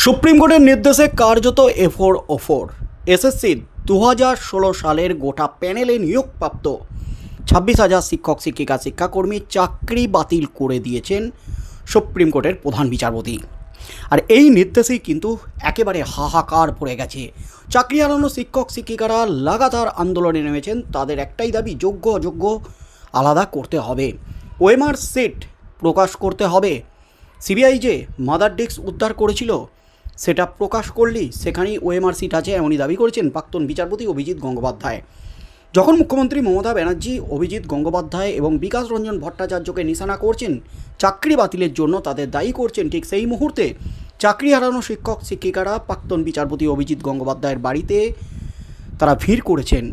Supreme কোর্টের নির্দেশে কার্যত এফোর ওফোর এসএসসি 2016 সালের গোটা প্যানেলে নিয়োগপ্রাপ্ত 26,000 শিক্ষক শিক্ষিকা শিক্ষাকর্মী চাকরি বাতিল করে দিয়েছেন সুপ্রিম কোর্টের প্রধান বিচারপতি। আর এই নির্দেশেই কিন্তু একেবারে হাহাকার পড়ে গেছে। চাকরি হারানো শিক্ষক শিক্ষিকারা লাগাতার আন্দোলনে নেমেছেন। তাদের একটাই দাবি, যোগ্য অযোগ্য আলাদা করতে হবে, ওএমআর সিট প্রকাশ করতে হবে। সিবিআই যে মাদার ডেস্ক উদ্ধার করেছিল সেটা প্রকাশ করলেই সেখানেই ওএমআর সিট আছে, এমনই দাবি করেছেন প্রাক্তন বিচারপতি অভিজিৎ গঙ্গোপাধ্যায়। যখন মুখ্যমন্ত্রী মমতা ব্যানার্জি অভিজিৎ গঙ্গোপাধ্যায় এবং বিকাশ রঞ্জন ভট্টাচার্যকে নিশানা করছেন চাকরি বাতিলের জন্য, তাদের দায়ী করছেন, ঠিক সেই মুহূর্তে চাকরি হারানো শিক্ষক শিক্ষিকারা প্রাক্তন বিচারপতি অভিজিৎ গঙ্গোপাধ্যায়ের বাড়িতে তারা ভিড় করেছেন।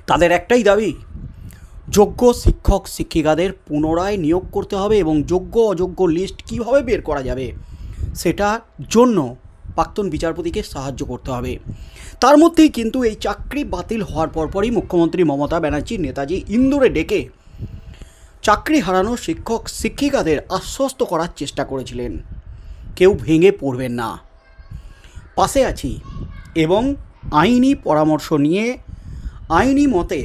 তাদের একটাই দাবি, যোগ্য শিক্ষক শিক্ষিকাদের পুনরায় নিয়োগ করতে হবে এবং যোগ্য অযোগ্য লিস্ট কীভাবে বের করা যাবে সেটার জন্য প্রাক্তন বিচারপতিকে সাহায্য করতে হবে। তার মধ্যেই কিন্তু এই চাকরি বাতিল হওয়ার পরপরই মুখ্যমন্ত্রী মমতা ব্যানার্জি নেতাজি ইন্দোরে ডেকে চাকরি হারানো শিক্ষক শিক্ষিকাদের আশ্বস্ত করার চেষ্টা করেছিলেন, কেউ ভেঙে পড়বেন না, পাশে আছি এবং আইনি পরামর্শ নিয়ে আইনি মতে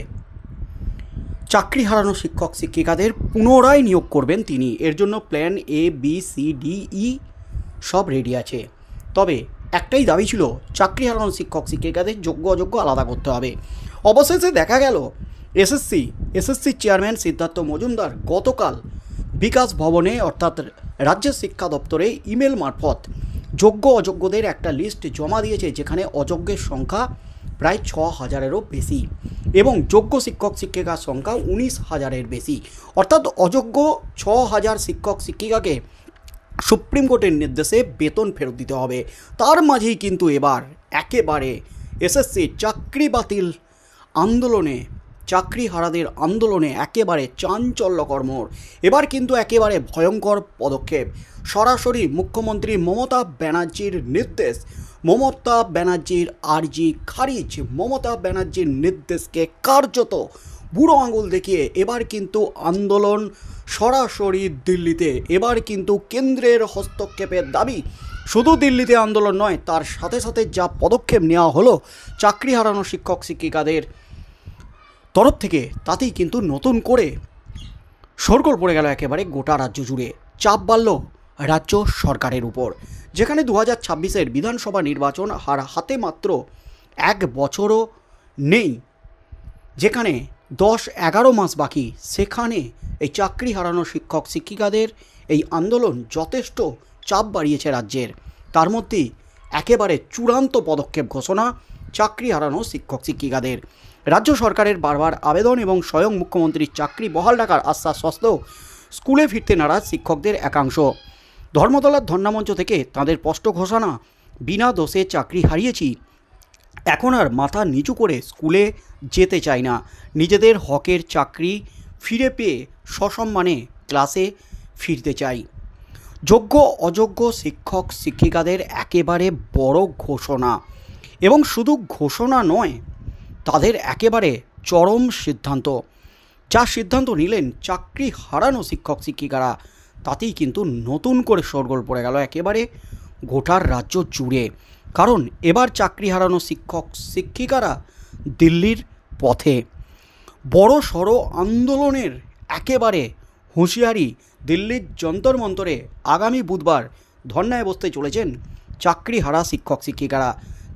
চাকরি হারানো শিক্ষক শিক্ষিকাদের পুনরায় নিয়োগ করবেন তিনি। এর জন্য plan A B C D E সব রেডি আছে। তবে একটাই দাবি ছিল, চাকরি হারানো শিক্ষক শিক্ষিকাদের যোগ্য অযোগ্য আলাদা করতে হবে। অবশেষে দেখা গেল এসএসসি চেয়ারম্যান সিদ্ধার্থ মজুমদার গতকাল বিকাশ ভবনে অর্থাৎ রাজ্যের শিক্ষা দপ্তরে ইমেল মারফত যোগ্য অযোগ্যদের একটা লিস্ট জমা দিয়েছে, যেখানে অযোগ্যের সংখ্যা প্রায় 6,000-এরও বেশি এবং যোগ্য শিক্ষক শিক্ষিকার সংখ্যা 19,000-এর বেশি। অর্থাৎ অযোগ্য 6,000 শিক্ষক শিক্ষিকাকে সুপ্রিম কোর্টের নির্দেশে বেতন ফেরত দিতে হবে। তার মাঝেই কিন্তু এবার একেবারে এসএসসি চাকরি বাতিল আন্দোলনে, চাকরি হারাদের আন্দোলনে একেবারে চাঞ্চল্যকর মোড়। এবার কিন্তু একেবারে ভয়ঙ্কর পদক্ষেপ। সরাসরি মুখ্যমন্ত্রী মমতা ব্যানার্জির নির্দেশ, মমতা ব্যানার্জির আর্জি খারিজ, মমতা ব্যানার্জির নির্দেশকে কার্যত বুড়ো আঙুল দেখিয়ে এবার কিন্তু আন্দোলন সরাসরি দিল্লিতে। এবার কিন্তু কেন্দ্রের হস্তক্ষেপের দাবি। শুধু দিল্লিতে আন্দোলন নয়, তার সাথে সাথে যা পদক্ষেপ নেওয়া হলো চাকরি হারানো শিক্ষক শিক্ষিকাদের তরফ থেকে, তাতেই কিন্তু নতুন করে শোরগোল পড়ে গেল একেবারে গোটা রাজ্য জুড়ে। চাপ বাড়ল রাজ্য সরকারের উপর, যেখানে 2026-এর বিধানসভা নির্বাচন হাতে মাত্র 1 বছরও নেই, যেখানে 10-11 মাস বাকি, সেখানে এই চাকরি হারানো শিক্ষক শিক্ষিকাদের এই আন্দোলন যথেষ্ট চাপ বাড়িয়েছে রাজ্যের। তার মধ্যেই একেবারে চূড়ান্ত পদক্ষেপ ঘোষণা চাকরি হারানো শিক্ষক শিক্ষিকাদের। রাজ্য সরকারের বারবার আবেদন এবং স্বয়ং মুখ্যমন্ত্রীর চাকরি বহাল রাখার আশ্বাস সত্ত্বেও স্কুলে ফিরতে নারাজ শিক্ষকদের একাংশ। ধর্মতলার ধর্নামঞ্চ থেকে তাদের স্পষ্ট ঘোষণা, বিনা দোষে চাকরি হারিয়েছি, এখন আর মাথা নিচু করে স্কুলে যেতে চাই না, নিজেদের হকের চাকরি ফিরে পেয়ে সসম্মানে ক্লাসে ফিরতে চাই। যোগ্য অযোগ্য শিক্ষক শিক্ষিকাদের একেবারে বড় ঘোষণা, এবং শুধু ঘোষণা নয়, তাদের একেবারে চরম সিদ্ধান্ত। যা সিদ্ধান্ত নিলেন চাকরি হারানো শিক্ষক শিক্ষিকারা, তাতেই কিন্তু নতুন করে শোরগোল পড়ে গেল একেবারে গোটার রাজ্য জুড়ে। কারণ এবার চাকরি হারানো শিক্ষক শিক্ষিকারা দিল্লির পথে। বড় সড়ো আন্দোলনের একেবারে হুঁশিয়ারি। দিল্লির যন্তর মন্তরে আগামী বুধবার ধর্নায় বসতে চলেছেন চাকরি হারা শিক্ষক শিক্ষিকারা।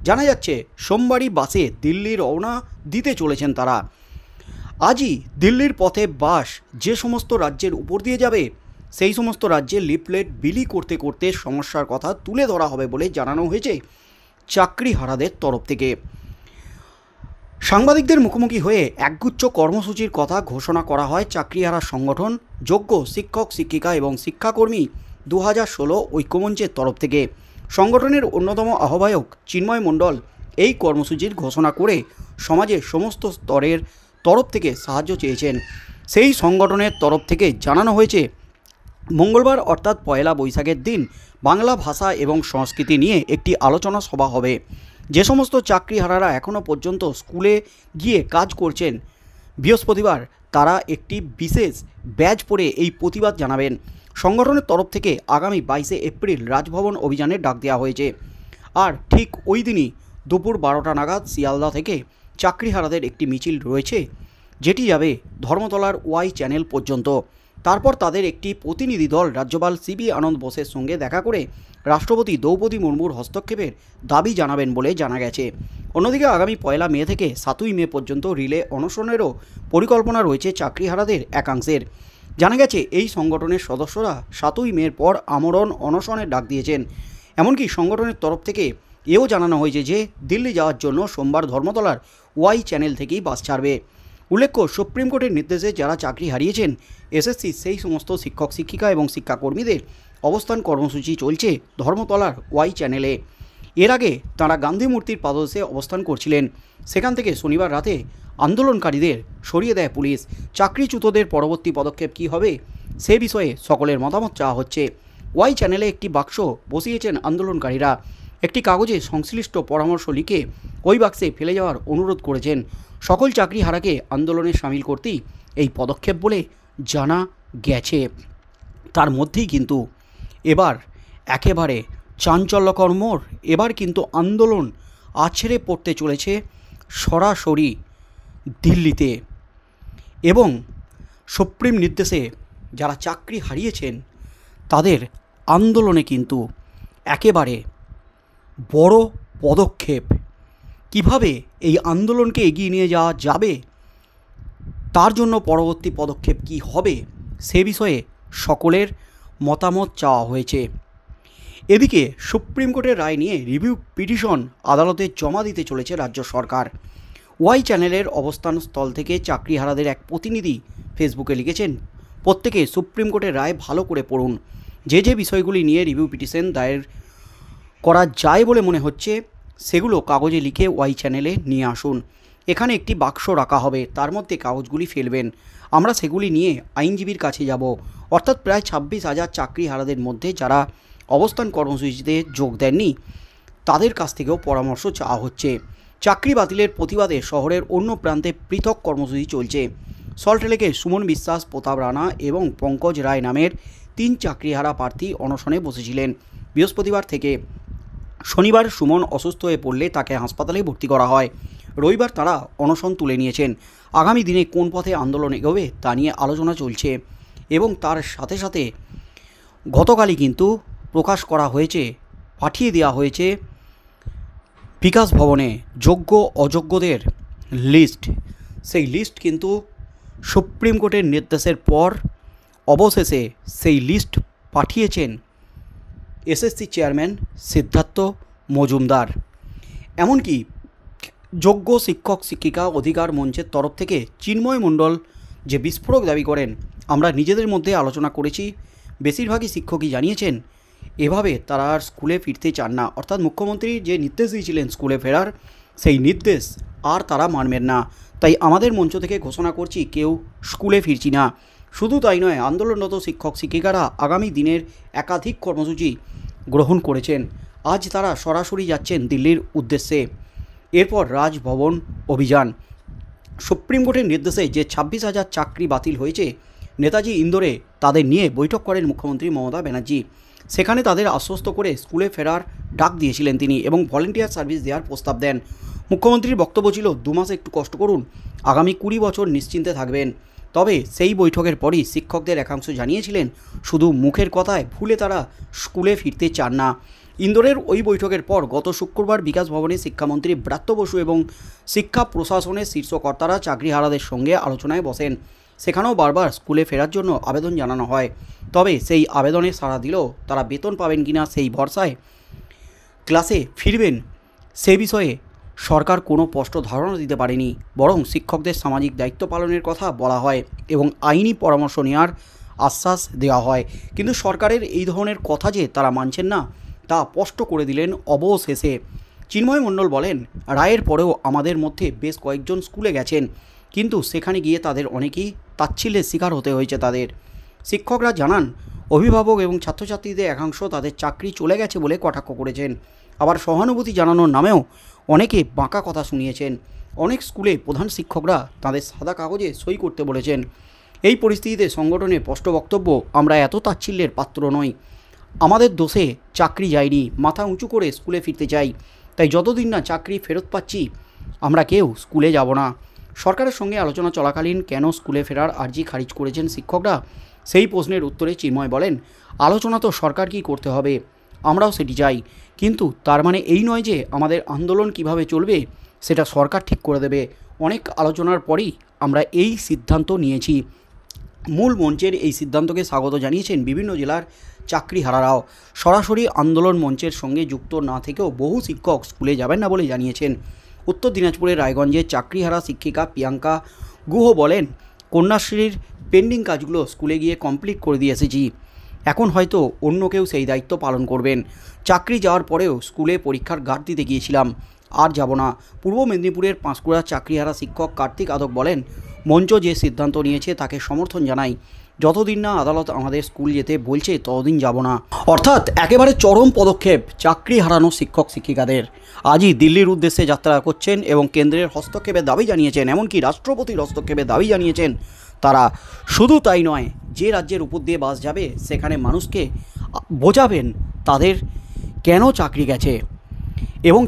জানা যাচ্ছে সোমবারই বাসে দিল্লি রওনা দিতে চলেছেন তারা। আজই দিল্লির পথে বাস যে সমস্ত রাজ্যের উপর দিয়ে যাবে, সেই সমস্ত রাজ্যে লিফলেট বিলি করতে করতে সমস্যার কথা তুলে ধরা হবে বলে জানানো হয়েছে চাকরি হারাদের তরফ থেকে। সাংবাদিকদের মুখোমুখি হয়ে একগুচ্ছ কর্মসূচির কথা ঘোষণা করা হয় চাকরি হারা সংগঠন যোগ্য শিক্ষক শিক্ষিকা এবং শিক্ষাকর্মী 2016 ঐক্যমঞ্চের তরফ থেকে। সংগঠনের অন্যতম আহ্বায়ক চিন্ময় মণ্ডল এই কর্মসূচির ঘোষণা করে সমাজের সমস্ত স্তরের তরফ থেকে সাহায্য চেয়েছেন। সেই সংগঠনের তরফ থেকে জানানো হয়েছে, মঙ্গলবার অর্থাৎ 1 বৈশাখের দিন বাংলা ভাষা এবং সংস্কৃতি নিয়ে একটি আলোচনা সভা হবে। যে সমস্ত চাকরিহারারা এখনও পর্যন্ত স্কুলে গিয়ে কাজ করছেন, বৃহস্পতিবার তারা একটি বিশেষ ব্যাজ পরে এই প্রতিবাদ জানাবেন। সংগঠনের তরফ থেকে আগামী 22শে এপ্রিল রাজভবন অভিযানের ডাক দেওয়া হয়েছে। আর ঠিক ওই দিনই দুপুর 12টা নাগাদ শিয়ালদা থেকে চাকরিহারাদের একটি মিছিল রয়েছে, যেটি যাবে ধর্মতলার ওয়াই চ্যানেল পর্যন্ত। তারপর তাদের একটি প্রতিনিধি দল রাজ্যপাল সিবি আনন্দ বোসের সঙ্গে দেখা করে রাষ্ট্রপতি দ্রৌপদী মুর্মুর হস্তক্ষেপের দাবি জানাবেন বলে জানা গেছে। অন্যদিকে আগামী 1 মে থেকে 7 মে পর্যন্ত রিলে অনশনেরও পরিকল্পনা রয়েছে চাকরিহারাদের একাংশের। জানা গেছে এই সংগঠনের সদস্যরা 7 মের পর আমরণ অনশনের ডাক দিয়েছেন। এমনকি সংগঠনের তরফ থেকে এও জানানো হয়েছে যে দিল্লি যাওয়ার জন্য সোমবার ধর্মতলার ওয়াই চ্যানেল থেকেই বাস ছাড়বে। উল্লেখ্য, সুপ্রিম কোর্টের নির্দেশে যারা চাকরি হারিয়েছেন এসএসসি সেই সমস্ত শিক্ষক শিক্ষিকা এবং শিক্ষাকর্মীদের অবস্থান কর্মসূচি চলছে ধর্মতলার ওয়াই চ্যানেলে। এর আগে তাঁরা গান্ধী মূর্তির পাদদেশে অবস্থান করছিলেন। সেখান থেকে শনিবার রাতে আন্দোলনকারীদের সরিয়ে দেয় পুলিশ। চাকরিচ্যুতদের পরবর্তী পদক্ষেপ কী হবে সে বিষয়ে সকলের মতামত চাওয়া হচ্ছে। ওয়াই চ্যানেলে একটি বাক্স বসিয়েছেন আন্দোলনকারীরা। একটি কাগজে সংশ্লিষ্ট পরামর্শ লিখে ওই বাক্সে ফেলে যাওয়ার অনুরোধ করেছেন। সকল চাকরিহারাকে আন্দোলনে সামিল করতেই এই পদক্ষেপ বলে জানা গেছে। তার মধ্যেই কিন্তু এবার একেবারে চাঞ্চল্যকর মোড়। এবার কিন্তু আন্দোলন আছড়ে পড়তে চলেছে সরাসরি দিল্লিতে, এবং সুপ্রিম নির্দেশে যারা চাকরি হারিয়েছেন তাদের আন্দোলনে কিন্তু একেবারে বড় পদক্ষেপ। কিভাবে এই আন্দোলনকে এগিয়ে নিয়ে যাওয়া যাবে, তার জন্য পরবর্তী পদক্ষেপ কী হবে সে বিষয়ে সকলের মতামত চাওয়া হয়েছে। এদিকে সুপ্রিম কোর্টের রায় নিয়ে রিভিউ পিটিশন আদালতে জমা দিতে চলেছে রাজ্য সরকার। ওয়াই চ্যানেলের অবস্থান স্থল থেকে চাকরিহারাদের এক প্রতিনিধি ফেসবুকে লিখেছেন, প্রত্যেকে সুপ্রিম কোর্টের রায় ভালো করে পড়ুন। যে যে বিষয়গুলি নিয়ে রিভিউ পিটিশন দায়ের করা যায় বলে মনে হচ্ছে সেগুলো কাগজে লিখে ওয়াই চ্যানেলে নিয়ে আসুন। এখানে একটি বাক্স রাখা হবে, তার মধ্যে কাগজগুলি ফেলবেন। আমরা সেগুলি নিয়ে আইনজীবীর কাছে যাব। অর্থাৎ প্রায় 26,000 চাকরিহারাদের মধ্যে যারা অবস্থান কর্মসূচিতে যোগ দেননি তাদের কাছ থেকেও পরামর্শ চাওয়া হচ্ছে। চাকরি বাতিলের প্রতিবাদে শহরের অন্য প্রান্তে পৃথক কর্মসূচি চলছে। সল্টলেকে সুমন বিশ্বাস, প্রতাপ রানা এবং পঙ্কজ রায় নামের 3 চাকরিহারা প্রার্থী অনশনে বসেছিলেন। বৃহস্পতিবার থেকে শনিবার সুমন অসুস্থ হয়ে পড়লে তাকে হাসপাতালে ভর্তি করা হয়। রবিবার তারা অনশন তুলে নিয়েছেন। আগামী দিনে কোন পথে আন্দোলন এগোবে তা নিয়ে আলোচনা চলছে, এবং তার সাথে সাথে গতকালই কিন্তু প্রকাশ করা হয়েছে, পাঠিয়ে দেওয়া হয়েছে বিকাশ ভবনে যোগ্য অযোগ্যদের লিস্ট। সেই লিস্ট কিন্তু সুপ্রিম কোর্টের নির্দেশের পর অবশেষে সেই লিস্ট পাঠিয়েছেন এসএসসি চেয়ারম্যান সিদ্ধার্থ মজুমদার। এমনকি যোগ্য শিক্ষক শিক্ষিকা অধিকার মঞ্চের তরফ থেকে চিন্ময় মণ্ডল যে বিস্ফোরক দাবি করেন, আমরা নিজেদের মধ্যে আলোচনা করেছি, বেশিরভাগই শিক্ষকই জানিয়েছেন এভাবে তারা আর স্কুলে ফিরতে চান না। অর্থাৎ মুখ্যমন্ত্রী যে নির্দেশ দিয়েছিলেন স্কুলে ফেরার, সেই নির্দেশ আর তারা মানবেন না। তাই আমাদের মঞ্চ থেকে ঘোষণা করছি, কেউ স্কুলে ফিরছি না। শুধু তাই নয়, আন্দোলনরত শিক্ষক শিক্ষিকারা আগামী দিনের একাধিক কর্মসূচি গ্রহণ করেছেন। আজ তারা সরাসরি যাচ্ছেন দিল্লির উদ্দেশ্যে। এরপর রাজভবন অভিযান। সুপ্রিম কোর্টের নির্দেশে যে 26,000 চাকরি বাতিল হয়েছে, নেতাজি ইন্দোরে তাদের নিয়ে বৈঠক করেন মুখ্যমন্ত্রী মমতা ব্যানার্জি। সেখানে তাদের আশ্বস্ত করে স্কুলে ফেরার ডাক দিয়েছিলেন তিনি, এবং ভলেন্টিয়ার সার্ভিস দেওয়ার প্রস্তাব দেন। মুখ্যমন্ত্রীর বক্তব্য ছিল 2 মাস একটু কষ্ট করুন, আগামী 20 বছর নিশ্চিন্তে থাকবেন। তবে সেই বৈঠকের পরই শিক্ষকদের একাংশ জানিয়েছিলেন শুধু মুখের কথায় ভুলে তারা স্কুলে ফিরতে চান না। ইন্দোরের ওই বৈঠকের পর গত শুক্রবার বিকাশ ভবনে শিক্ষামন্ত্রী ব্রাত্য বসু এবং শিক্ষা প্রশাসনের শীর্ষকর্তারা চাকরিহারাদের সঙ্গে আলোচনায় বসেন। সেখানেও বারবার স্কুলে ফেরার জন্য আবেদন জানানো হয়। তবে সেই আবেদনে সাড়া দিলেও তারা বেতন পাবেন কিনা সেই ভরসায় ক্লাসে ফিরবেন সে বিষয়ে সরকার কোনো স্পষ্ট ধারণা দিতে পারেনি। বরং শিক্ষকদের সামাজিক দায়িত্ব পালনের কথা বলা হয় এবং আইনি পরামর্শ নেওয়ার আশ্বাস দেওয়া হয়। কিন্তু সরকারের এই ধরনের কথা যে তারা মানছেন না তা স্পষ্ট করে দিলেন অবশেষে। চিন্ময় মণ্ডল বলেন, রায়ের পরেও আমাদের মধ্যে বেশ কয়েকজন স্কুলে গেছেন, কিন্তু সেখানে গিয়ে তাদের অনেকেই তাচ্ছিল্যের শিকার হতে হয়েছে তাদের। শিক্ষকরা জানান, অভিভাবক এবং ছাত্রছাত্রীদের একাংশ তাদের চাকরি চলে গেছে বলে কটাক্ষ করেছেন। আবার সহানুভূতি জানানোর নামেও অনেকে বাঁকা কথা শুনিয়েছেন। অনেক স্কুলে প্রধান শিক্ষকরা তাদের সাদা কাগজে সই করতে বলেছেন। এই পরিস্থিতিতে সংগঠনের স্পষ্ট বক্তব্য, আমরা এত তাচ্ছিল্যের পাত্র নই, আমাদের দোষে চাকরি যায়নি, মাথা উঁচু করে স্কুলে ফিরতে চাই, তাই যতদিন না চাকরি ফেরত পাচ্ছি আমরা কেউ স্কুলে যাব না। সরকারের সঙ্গে আলোচনা চলাকালীন কেন স্কুলে ফেরার আর্জি খারিজ করেছেন শিক্ষকরা, সেই প্রশ্নের উত্তরে চিন্ময় বলেন, আলোচনা তো সরকারকেই করতে হবে, আমরাও সেটি চাই, কিন্তু তার মানে এই নয় যে আমাদের আন্দোলন কিভাবে চলবে সেটা সরকার ঠিক করে দেবে। অনেক আলোচনার পরেই আমরা এই সিদ্ধান্ত নিয়েছি। মূল মঞ্চের এই সিদ্ধান্তকে স্বাগত জানিয়েছেন বিভিন্ন জেলার চাকরিহারারাও। সরাসরি আন্দোলন মঞ্চের সঙ্গে যুক্ত না থেকেও বহু শিক্ষক স্কুলে যাবেন না বলে জানিয়েছেন। উত্তর দিনাজপুরের রায়গঞ্জের চাকরিহারা শিক্ষিকা প্রিয়াঙ্কা গুহ বলেন, কন্যাশ্রীর পেন্ডিং কাজগুলো স্কুলে গিয়ে কমপ্লিট করে দিয়ে এসেছি, এখন হয়তো অন্য কেউ সেই দায়িত্ব পালন করবেন। চাকরি যাওয়ার পরেও স্কুলে পরীক্ষার গার্ড দিতে গিয়েছিলাম, আর যাব না। পূর্ব মেদিনীপুরের পাঁশকুড়ার চাকরিহারা শিক্ষক কার্তিক আদক বলেন, মঞ্চ যে সিদ্ধান্ত নিয়েছে তাকে সমর্থন জানাই, যতদিন না আদালত আমাদের স্কুল যেতে বলছে ততদিন যাব না। অর্থাৎ একেবারে চরম পদক্ষেপ চাকরি হারানো শিক্ষক শিক্ষিকাদের। আজই দিল্লির উদ্দেশ্যে যাত্রা করছেন এবং কেন্দ্রের হস্তক্ষেপের দাবি জানিয়েছেন, এমনকি রাষ্ট্রপতির হস্তক্ষেপের দাবি জানিয়েছেন তারা। শুধু তাই নয়, যে রাজ্যের উপর দিয়ে বাস যাবে সেখানে মানুষকে বোঝাবেন তাদের কেন চাকরি গেছে এবং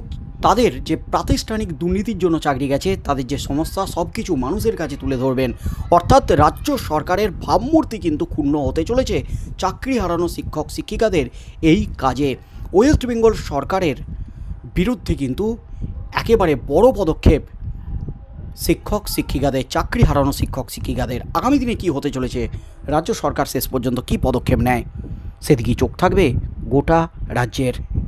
তাদের যে প্রাতিষ্ঠানিক দুর্নীতির জন্য চাকরি গেছে, তাদের যে সমস্যা সব কিছু মানুষের কাছে তুলে ধরবেন। অর্থাৎ রাজ্য সরকারের ভাবমূর্তি কিন্তু ক্ষুণ্ণ হতে চলেছে চাকরি হারানো শিক্ষক শিক্ষিকাদের এই কাজে। ওয়েস্ট বেঙ্গল সরকারের বিরুদ্ধে কিন্তু একেবারে বড় পদক্ষেপ শিক্ষক শিক্ষিকাদের, চাকরি হারানো শিক্ষক শিক্ষিকাদের। আগামী দিনে কি হতে চলেছে, রাজ্য সরকার শেষ পর্যন্ত কি পদক্ষেপ নেয়, সেদিকেই চোখ থাকবে গোটা রাজ্যের।